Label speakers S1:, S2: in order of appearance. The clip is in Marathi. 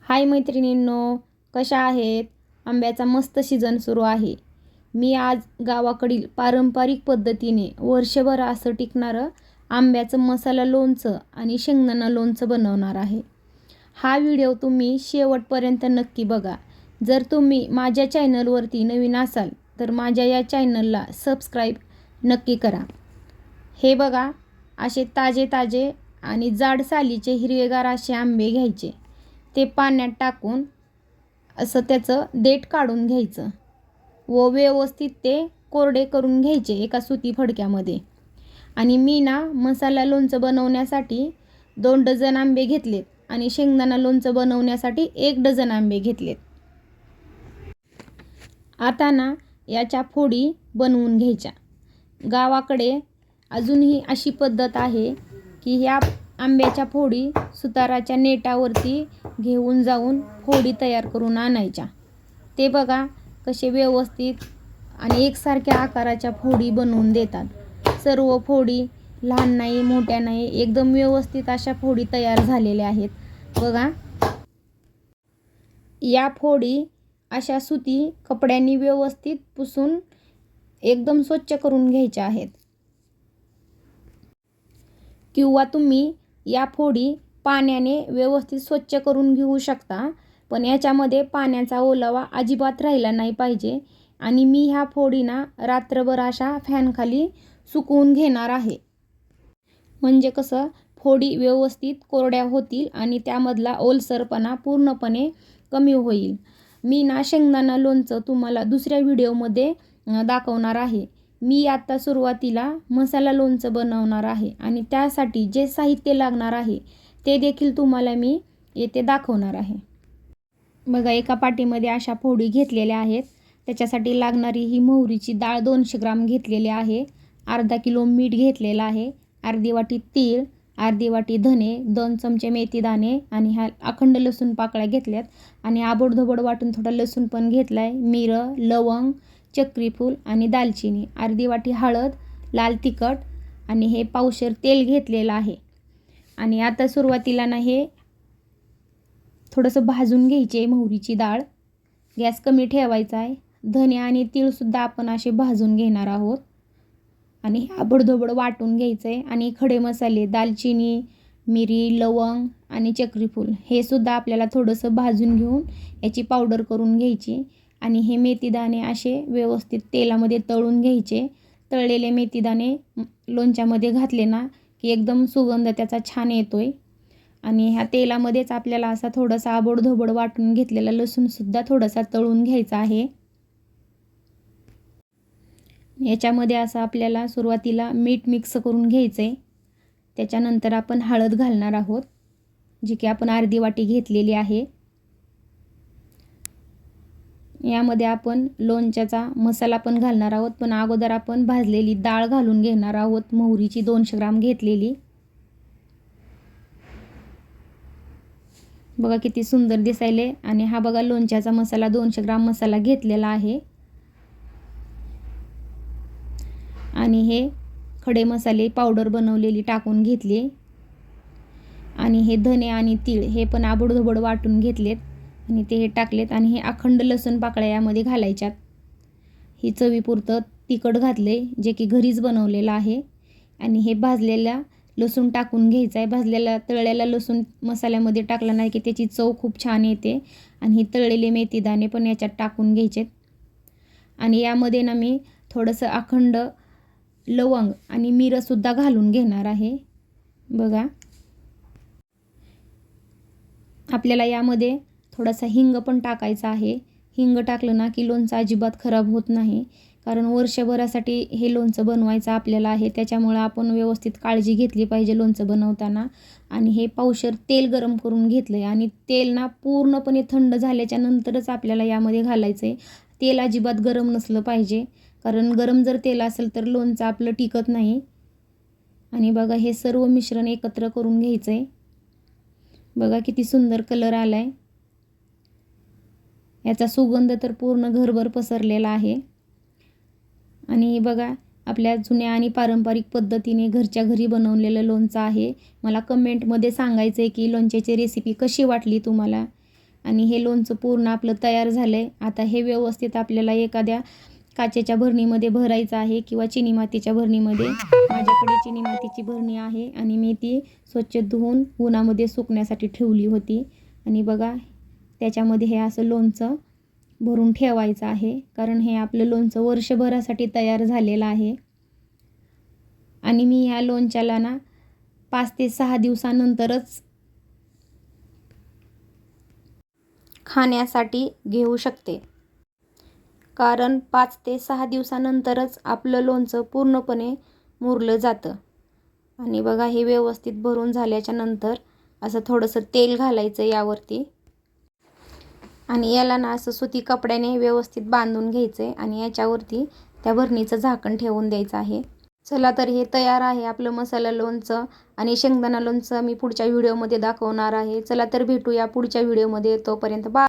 S1: हाय मैत्रिणींनो, कशा आहेत? आंब्याचा मस्त सीझन सुरू आहे. मी आज गावाकडील पारंपरिक पद्धतीने वर्षभर असं टिकणारं आंब्याचं मसाला लोणचं आणि शेंगदाणा लोणचं बनवणार आहे. हा व्हिडिओ तुम्ही शेवटपर्यंत नक्की बघा. जर तुम्ही माझ्या चॅनलवरती नवीन असाल तर माझ्या या चॅनलला सबस्क्राईब नक्की करा. हे बघा, असे ताजे ताजे आणि जाड सालीचे हिरवेगार असे आंबे घ्यायचे. ते पाण्यात टाकून असं त्याचं देठ काढून घ्यायचं व व्यवस्थित ते कोरडे करून घ्यायचे एका सुती फडक्यामध्ये. आणि मी मसाला लोणचं बनवण्यासाठी 2 डझन आंबे घेतलेत आणि शेंगदाणा लोणचं बनवण्यासाठी 1 डझन आंबे घेतलेत. आता याच्या फोडी बनवून घ्यायच्या. गावाकडे अजूनही अशी पद्धत आहे की ह्या आंब्याच्या फोडी सुताराच्या नेटावरती घेऊन जाऊन फोडी तयार करून आणायच्या. ते बघा कसे व्यवस्थित आणि एकसारख्या आकाराच्या फोडी बनवून देतात. सर्व फोडी लहान नाही, मोठ्या नाही, एकदम व्यवस्थित अशा फोडी तयार झालेल्या आहेत. बघा, या फोडी अशा सुती कपड्यांनी व्यवस्थित पुसून एकदम स्वच्छ करून घ्यायच्या आहेत. किंवा तुम्ही या फोडी पाण्याने व्यवस्थित स्वच्छ करून घेऊ शकता, पण याच्यामध्ये पाण्याचा ओलावा अजिबात राहिला नाही पाहिजे. आणि मी ह्या फोडी रात्रभर अशा फॅनखाली सुकवून घेणार आहे. म्हणजे कसं फोडी व्यवस्थित कोरड्या होतील आणि त्यामधला ओलसरपणा पूर्णपणे कमी होईल. मी शेंगदाणा लोणचं तुम्हाला दुसऱ्या व्हिडिओमध्ये दाखवणार आहे. मी आता सुरुवातीला मसाला लोणचं बनवणार आहे आणि त्यासाठी जे साहित्य लागणार आहे ते देखील तुम्हाला मी येथे दाखवणार आहे. बघा, एका पाटीमध्ये अशा फोडी घेतलेल्या आहेत. त्याच्यासाठी लागणारी ही मोहरीची डाळ 200 ग्राम घेतलेली आहे. अर्धा किलो मीठ घेतलेलं आहे. अर्धी वाटी तीळ, अर्धी वाटी धने, 2 चमचे मेथी दाणे आणि ह्या अखंड लसूण पाकळ्या घेतल्यात आणि आबोडधोबड वाटून थोडा लसूण पण घेतला आहे. मिरं, लवंग, चक्रीफूल आणि दालचिनी, अर्धी वाटी हळद, लाल तिखट आणि हे पावशेर तेल घेतलेलं आहे. आणि आता सुरुवातीला हे थोडंसं भाजून घ्यायचे. मोहरीची डाळ गॅस कमी ठेवायचा आहे. धने आणि तीळसुद्धा आपण असे भाजून घेणार आहोत आणि आबडधोबड वाटून घ्यायचं आहे. आणि खडे मसाले दालचिनी, मिरी, लवंग आणि चक्रीफूल हे सुद्धा आपल्याला थोडंसं भाजून घेऊन याची पावडर करून घ्यायची. आणि हे मेथीदाणे असे व्यवस्थित तेलामध्ये तळून घ्यायचे. तळलेले मेथीदाणे लोणच्यामध्ये घातले की एकदम सुगंध त्याचा छान येतोय. आणि ह्या तेलामध्येच आपल्याला असा थोडासा आबोडधोबड वाटून घेतलेला लसूणसुद्धा थोडासा तळून घ्यायचा आहे. याच्यामध्ये असं आपल्याला सुरुवातीला मीठ मिक्स करून घ्यायचं आहे. त्याच्यानंतर आपण हळद घालणार आहोत, जी की आपण अर्धी वाटी घेतलेली आहे. यामध्ये आपण लोणच्याचा मसाला पण घालणार आहोत, पण अगोदर आपण भाजलेली डाळ घालून घेणार आहोत. मोहरीची 200 ग्राम घेतलेली. बघा किती सुंदर दिसायले. आणि हा बघा लोणच्याचा मसाला 200 ग्राम मसाला घेतलेला आहे. आणि हे खडे मसाले पावडर बनवलेली टाकून घेतली. आणि हे धने आणि तीळ हे पण आबडधोबड वाटून घेतलेत आणि ते हे टाकलेत. आणि हे अखंड लसूण पाकळ्या यामध्ये घालायच्यात. ही चवीपुरतं तिखट घातले, जे की घरीच बनवलेलं आहे. आणि हे भाजलेला लसूण टाकून घ्यायचा आहे. भाजलेला तळलेला लसूण मसाल्यामध्ये टाकला नाही की त्याची चव खूप छान येते. आणि ही तळलेले मेथीदाणे पण याच्यात टाकून घ्यायचेत. आणि यामध्ये मी थोडंसं अखंड लवंग आणि मिरंसुद्धा घालून घेणार आहे. बघा, आपल्याला यामध्ये थोडासा हिंग पण टाकायचा आहे. हिंग टाकलं की लोणचं अजिबात खराब होत नाही, कारण वर्षभरासाठी हे लोणचं बनवायचं आपल्याला आहे. त्याच्यामुळं आपण व्यवस्थित काळजी घेतली पाहिजे लोणचं बनवताना. आणि हे पावशेर तेल गरम करून घेतलं आहे आणि तेल पूर्णपणे थंड झाल्याच्या नंतरच आपल्याला यामध्ये घालायचं आहे. तेल अजिबात गरम नसलं पाहिजे, कारण गरम जर तेल असेल तर लोणचं आपलं टिकत नाही. आणि बघा, हे सर्व मिश्रण एकत्र करून घ्यायचं आहे. बघा किती सुंदर कलर आला आहे. याचा सुगंध तर पूर्ण घरभर पसरलेला आहे. आणि बघा, आपल्या जुन्या आणि पारंपरिक पद्धतीने घरच्या घरी बनवलेलं लोणचं आहे. मला कमेंटमध्ये सांगायचं आहे की लोणच्याची रेसिपी कशी वाटली तुम्हाला. आणि हे लोणचं पूर्ण आपलं तयार झालं आहे. आता हे व्यवस्थित आपल्याला एखाद्या काचेच्या भरणीमध्ये भरायचं आहे किंवा चिनी मातीच्या भरणीमध्ये. माझ्याकडे चिनी मातीची भरणी आहे आणि मी ती स्वच्छ धुवून उन्हामध्ये सुकण्यासाठी ठेवली होती. आणि बघा, त्याच्यामध्ये हे असं लोणचं भरून ठेवायचं आहे, कारण हे आपलं लोणचं वर्षभरासाठी तयार झालेलं आहे. आणि मी ह्या लोणच्याला ना 5 ते 6 दिवसानंतरच खाण्यासाठी घेऊ शकते, कारण 5 ते 6 दिवसानंतरच आपलं लोणचं पूर्णपणे मुरलं जातं. आणि बघा, हे व्यवस्थित भरून झाल्याच्या नंतर असं थोडंसं तेल घालायचं यावरती आणि याला ना असं सुती कपड्याने व्यवस्थित बांधून घ्यायचं आहे आणि याच्यावरती त्या भरणीचं झाकण ठेवून द्यायचं आहे. चला तर हे तयार आहे आपलं मसाला लोणचं आणि शेंगदाणा लोणचं. मी पुढच्या व्हिडिओमध्ये दाखवणार आहे. चला तर भेटूया पुढच्या व्हिडिओमध्ये. तोपर्यंत बाय.